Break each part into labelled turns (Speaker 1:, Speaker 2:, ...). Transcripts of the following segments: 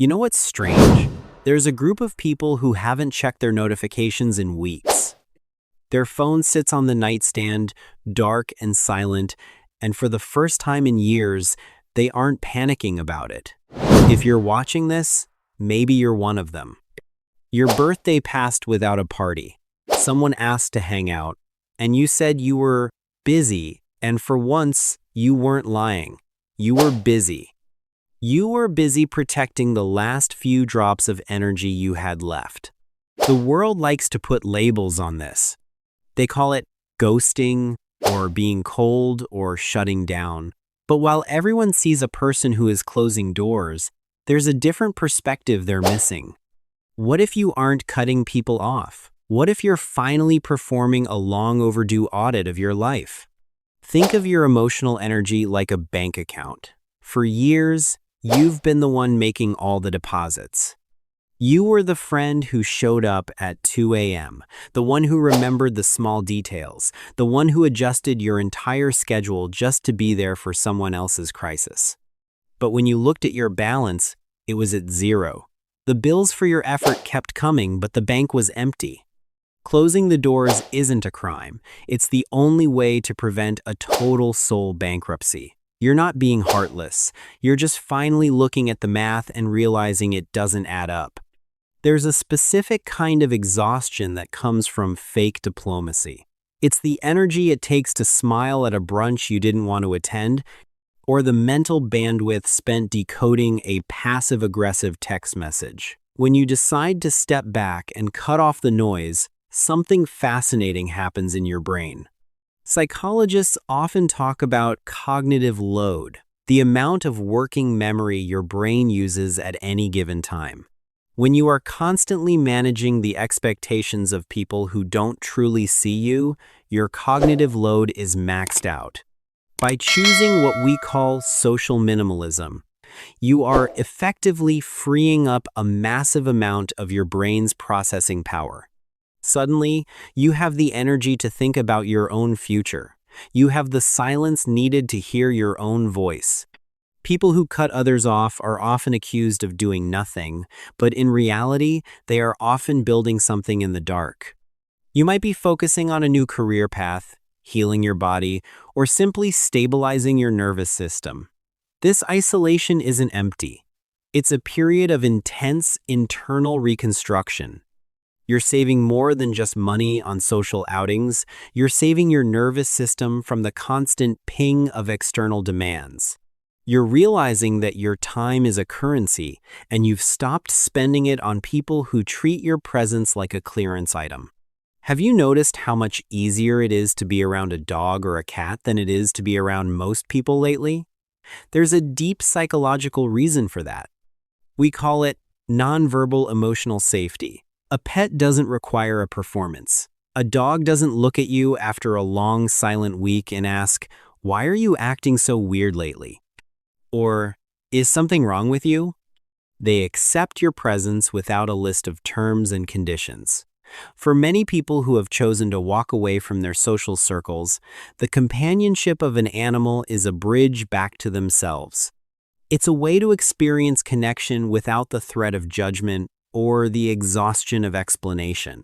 Speaker 1: You know what's strange? There's a group of people who haven't checked their notifications in weeks. Their phone sits on the nightstand, dark and silent, and for the first time in years, they aren't panicking about it. If you're watching this, maybe you're one of them. Your birthday passed without a party. Someone asked to hang out, and you said you were busy, and for once, you weren't lying. You were busy. You were busy protecting the last few drops of energy you had left. The world likes to put labels on this. They call it ghosting, or being cold, or shutting down. But while everyone sees a person who is closing doors, there's a different perspective they're missing. What if you aren't cutting people off? What if you're finally performing a long overdue audit of your life? Think of your emotional energy like a bank account. For years, you've been the one making all the deposits. You were the friend who showed up at 2 a.m., the one who remembered the small details, the one who adjusted your entire schedule just to be there for someone else's crisis. But when you looked at your balance, it was at zero. The bills for your effort kept coming, but the bank was empty. Closing the doors isn't a crime. It's the only way to prevent a total soul bankruptcy. You're not being heartless. You're just finally looking at the math and realizing it doesn't add up. There's a specific kind of exhaustion that comes from fake diplomacy. It's the energy it takes to smile at a brunch you didn't want to attend, or the mental bandwidth spent decoding a passive-aggressive text message. When you decide to step back and cut off the noise, something fascinating happens in your brain. Psychologists often talk about cognitive load, the amount of working memory your brain uses at any given time. When you are constantly managing the expectations of people who don't truly see you, your cognitive load is maxed out. By choosing what we call social minimalism, you are effectively freeing up a massive amount of your brain's processing power. Suddenly, you have the energy to think about your own future. You have the silence needed to hear your own voice. People who cut others off are often accused of doing nothing, but in reality, they are often building something in the dark. You might be focusing on a new career path, healing your body, or simply stabilizing your nervous system. This isolation isn't empty. It's a period of intense internal reconstruction. You're saving more than just money on social outings. You're saving your nervous system from the constant ping of external demands. You're realizing that your time is a currency, and you've stopped spending it on people who treat your presence like a clearance item. Have you noticed how much easier it is to be around a dog or a cat than it is to be around most people lately? There's a deep psychological reason for that. We call it nonverbal emotional safety. A pet doesn't require a performance. A dog doesn't look at you after a long silent week and ask, "Why are you acting so weird lately?" Or, "Is something wrong with you?" They accept your presence without a list of terms and conditions. For many people who have chosen to walk away from their social circles, the companionship of an animal is a bridge back to themselves. It's a way to experience connection without the threat of judgment or the exhaustion of explanation.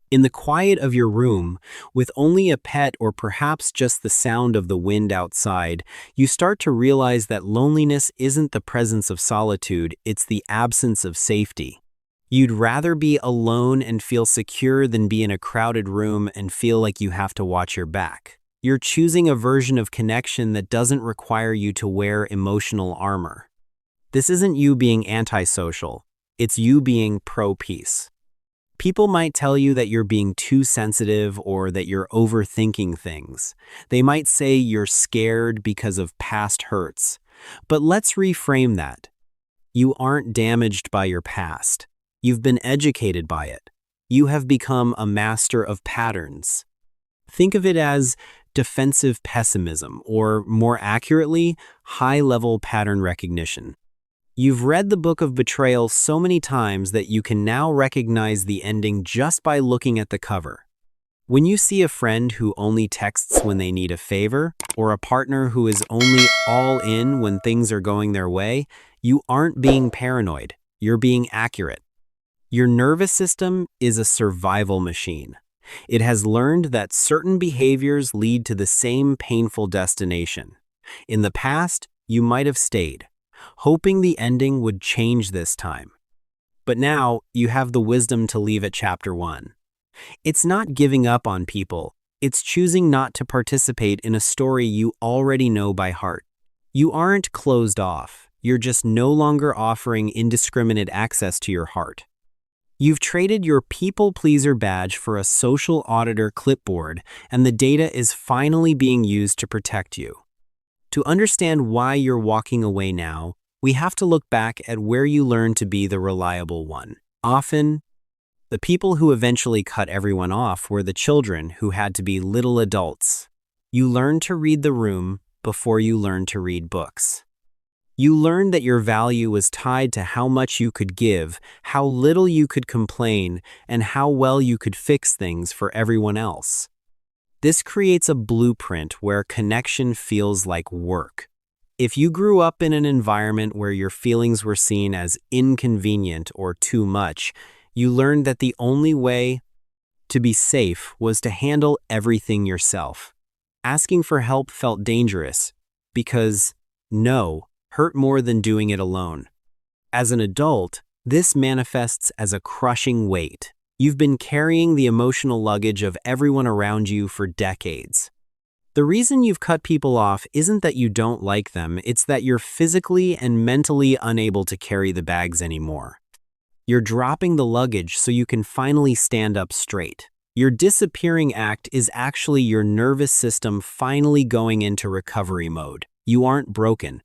Speaker 1: In the quiet of your room, with only a pet or perhaps just the sound of the wind outside, you start to realize that loneliness isn't the presence of solitude, it's the absence of safety. You'd rather be alone and feel secure than be in a crowded room and feel like you have to watch your back. You're choosing a version of connection that doesn't require you to wear emotional armor. This isn't you being antisocial, it's you being pro-peace. People might tell you that you're being too sensitive or that you're overthinking things. They might say you're scared because of past hurts. But let's reframe that. You aren't damaged by your past. You've been educated by it. You have become a master of patterns. Think of it as defensive pessimism, or more accurately, high-level pattern recognition. You've read the Book of Betrayal so many times that you can now recognize the ending just by looking at the cover. When you see a friend who only texts when they need a favor, or a partner who is only all in when things are going their way, you aren't being paranoid. you're being accurate. Your nervous system is a survival machine. It has learned that certain behaviors lead to the same painful destination. In the past, you might have stayed, hoping the ending would change this time. But now, you have the wisdom to leave at chapter 1. It's not giving up on people, it's choosing not to participate in a story you already know by heart. You aren't closed off, you're just no longer offering indiscriminate access to your heart. You've traded your people-pleaser badge for a social auditor clipboard, and the data is finally being used to protect you. To understand why you're walking away now, we have to look back at where you learned to be the reliable one. Often, the people who eventually cut everyone off were the children who had to be little adults. You learned to read the room before you learned to read books. You learned that your value was tied to how much you could give, how little you could complain, and how well you could fix things for everyone else. This creates a blueprint where connection feels like work. If you grew up in an environment where your feelings were seen as inconvenient or too much, you learned that the only way to be safe was to handle everything yourself. Asking for help felt dangerous because no hurt more than doing it alone. As an adult, this manifests as a crushing weight. You've been carrying the emotional luggage of everyone around you for decades. The reason you've cut people off isn't that you don't like them, it's that you're physically and mentally unable to carry the bags anymore. You're dropping the luggage so you can finally stand up straight. Your disappearing act is actually your nervous system finally going into recovery mode. You aren't broken.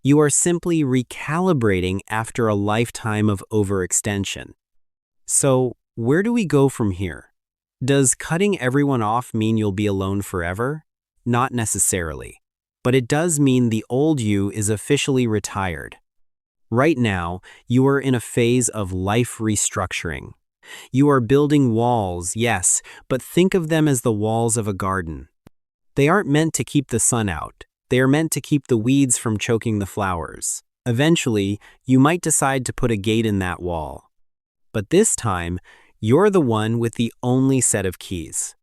Speaker 1: You are simply recalibrating after a lifetime of overextension. So, where do we go from here? Does cutting everyone off mean you'll be alone forever? Not necessarily. But it does mean the old you is officially retired. Right now, you are in a phase of life restructuring. You are building walls, yes, but think of them as the walls of a garden. They aren't meant to keep the sun out. They are meant to keep the weeds from choking the flowers. Eventually, you might decide to put a gate in that wall. But this time, you're the one with the only set of keys.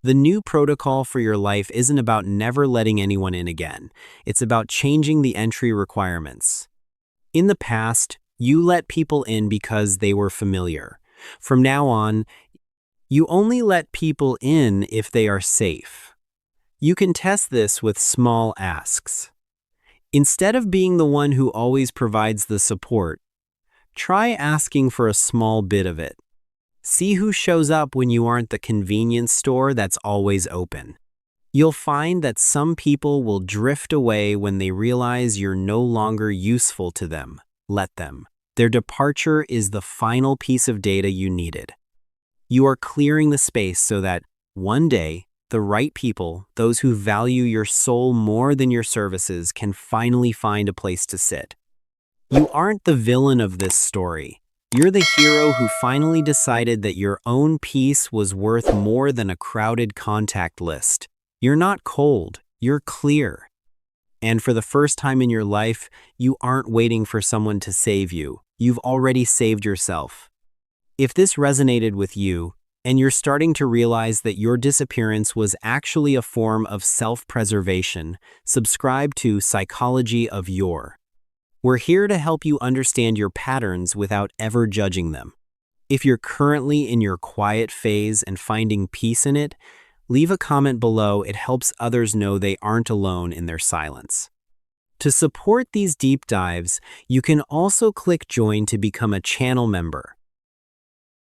Speaker 1: The new protocol for your life isn't about never letting anyone in again. It's about changing the entry requirements. In the past, you let people in because they were familiar. From now on, you only let people in if they are safe. You can test this with small asks. Instead of being the one who always provides the support, try asking for a small bit of it. See who shows up when you aren't the convenience store that's always open. You'll find that some people will drift away when they realize you're no longer useful to them. Let them. Their departure is the final piece of data you needed. You are clearing the space so that one day, the right people, those who value your soul more than your services, can finally find a place to sit. You aren't the villain of this story. You're the hero who finally decided that your own peace was worth more than a crowded contact list. You're not cold, you're clear. And for the first time in your life, you aren't waiting for someone to save you. You've already saved yourself. If this resonated with you, and you're starting to realize that your disappearance was actually a form of self-preservation, subscribe to Psychology of Your. We're here to help you understand your patterns without ever judging them. If you're currently in your quiet phase and finding peace in it, leave a comment below. It helps others know they aren't alone in their silence. To support these deep dives, you can also click Join to become a channel member.